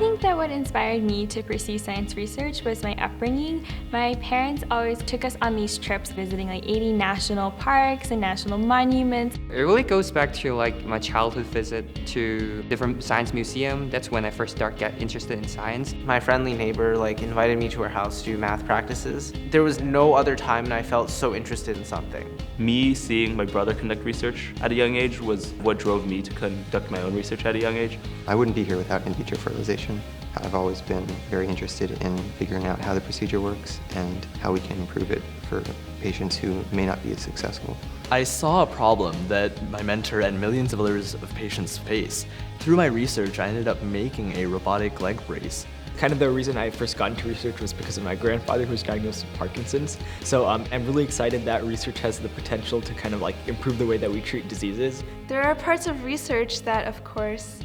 think that what inspired me to pursue science research was my upbringing. My parents always took us on these trips visiting like 80 national parks and national monuments. It really goes back to like my childhood visit to different science museum. That's when I first get interested in science. My friendly neighbor invited me to her house to do math practices. There was no other time when I felt so interested in something. Me seeing my brother conduct research at a young age was what drove me to conduct my own research at a young age. I wouldn't be here without in vitro fertilization. I've always been very interested in figuring out how the procedure works and how we can improve it for patients who may not be as successful. I saw a problem that my mentor and millions of others of patients face. Through my research, I ended up making a robotic leg brace. Kind of the reason I first got into research was because of my grandfather who was diagnosed with Parkinson's. So I'm really excited that research has the potential to kind of improve the way that we treat diseases. There are parts of research that, of course,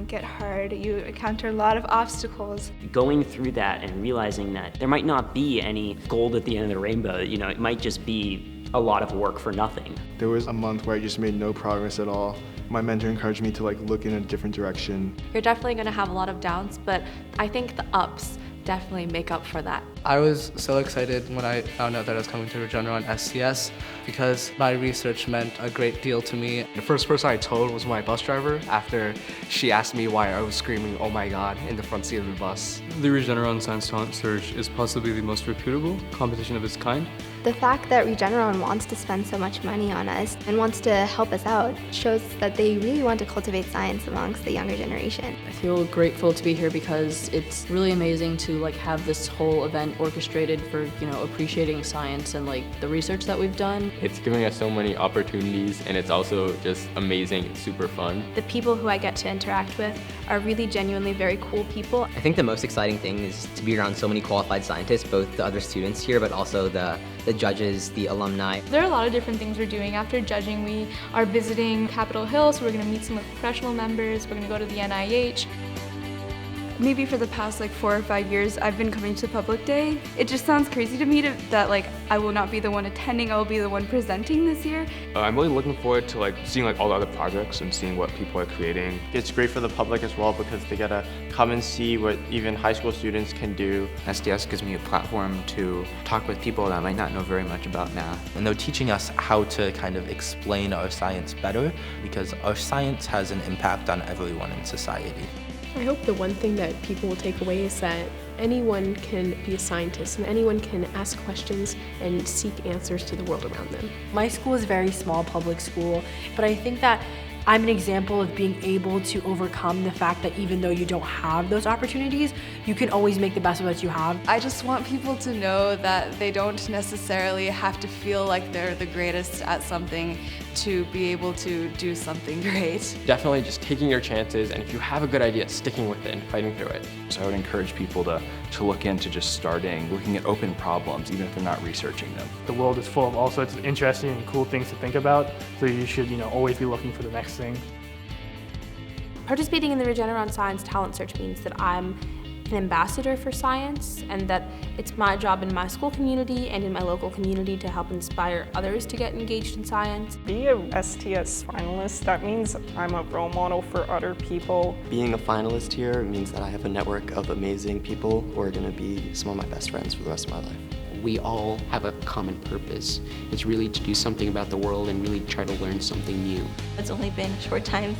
get hard. You encounter a lot of obstacles. Going through that and realizing that there might not be any gold at the end of the rainbow, it might just be a lot of work for nothing. There was a month where I just made no progress at all. My mentor encouraged me to look in a different direction. You're definitely going to have a lot of downs, but I think the ups definitely make up for that. I was so excited when I found out that I was coming to Regeneron STS because my research meant a great deal to me. The first person I told was my bus driver after she asked me why I was screaming, "Oh my God," in the front seat of the bus. The Regeneron Science Talent Search is possibly the most reputable competition of its kind. The fact that Regeneron wants to spend so much money on us and wants to help us out shows that they really want to cultivate science amongst the younger generation. I feel grateful to be here because it's really amazing to have this whole event orchestrated for appreciating science and the research that we've done. It's giving us so many opportunities, and it's also just amazing. It's super fun. The people who I get to interact with are really genuinely very cool people. I think the most exciting thing is to be around so many qualified scientists, both the other students here, but also the judges, the alumni. There are a lot of different things we're doing. After judging, we are visiting Capitol Hill, so we're going to meet some of the professional members. We're going to go to the NIH. Maybe for the past 4 or 5 years, I've been coming to Public Day. It just sounds crazy to me that I will not be the one attending, I will be the one presenting this year. I'm really looking forward to seeing all the other projects and seeing what people are creating. It's great for the public as well because they get to come and see what even high school students can do. STS gives me a platform to talk with people that I might not know very much about math. And they're teaching us how to kind of explain our science better because our science has an impact on everyone in society. I hope the one thing that people will take away is that anyone can be a scientist and anyone can ask questions and seek answers to the world around them. My school is a very small public school, but I think that I'm an example of being able to overcome the fact that even though you don't have those opportunities, you can always make the best of what you have. I just want people to know that they don't necessarily have to feel like they're the greatest at something to be able to do something great. Definitely just taking your chances, and if you have a good idea, sticking with it and fighting through it. So I would encourage people to look into just looking at open problems, even if they're not researching them. The world is full of all sorts of interesting and cool things to think about, so you should always be looking for the next thing. Participating in the Regeneron Science Talent Search means that I'm an ambassador for science and that it's my job in my school community and in my local community to help inspire others to get engaged in science. Being a STS finalist, that means I'm a role model for other people. Being a finalist here means that I have a network of amazing people who are going to be some of my best friends for the rest of my life. We all have a common purpose. It's really to do something about the world and really try to learn something new. It's only been a short time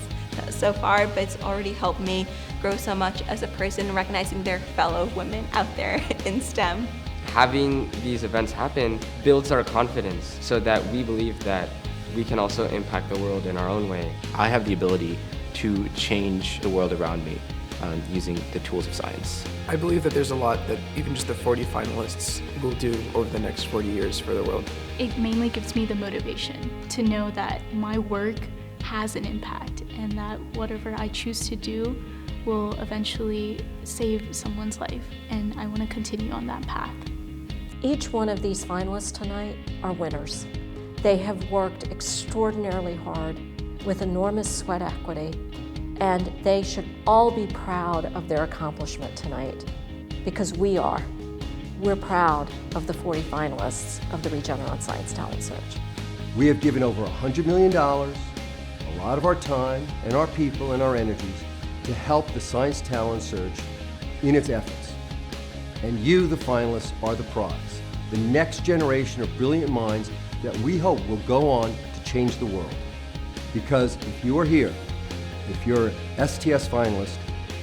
so far, but it's already helped me grow so much as a person, recognizing their fellow women out there in STEM. Having these events happen builds our confidence so that we believe that we can also impact the world in our own way. I have the ability to change the world around me using the tools of science. I believe that there's a lot that even just the 40 finalists will do over the next 40 years for the world. It mainly gives me the motivation to know that my work has an impact and that whatever I choose to do will eventually save someone's life, and I want to continue on that path. Each one of these finalists tonight are winners. They have worked extraordinarily hard with enormous sweat equity, and they should all be proud of their accomplishment tonight because we are. We're proud of the 40 finalists of the Regeneron Science Talent Search. We have given over $100 million, a lot of our time and our people and our energies to help the Science Talent Search in its efforts. And you, the finalists, are the prize, the next generation of brilliant minds that we hope will go on to change the world. Because if you are here, if you're an STS finalist,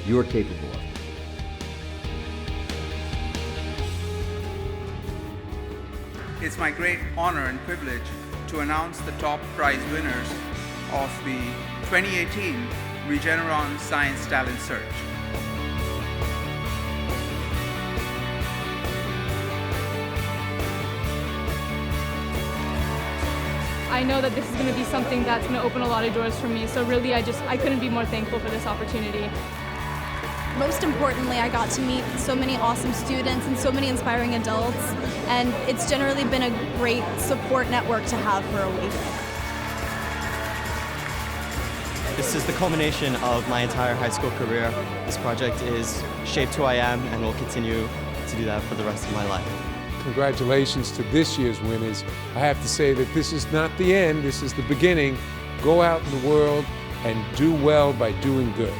you are capable of it. It's my great honor and privilege to announce the top prize winners of the 2018 Regeneron Science Talent Search. I know that this is going to be something that's going to open a lot of doors for me, so really I couldn't be more thankful for this opportunity. Most importantly, I got to meet so many awesome students and so many inspiring adults, and it's generally been a great support network to have for a week. This is the culmination of my entire high school career. This project is shaped who I am and will continue to do that for the rest of my life. Congratulations to this year's winners. I have to say that this is not the end, this is the beginning. Go out in the world and do well by doing good.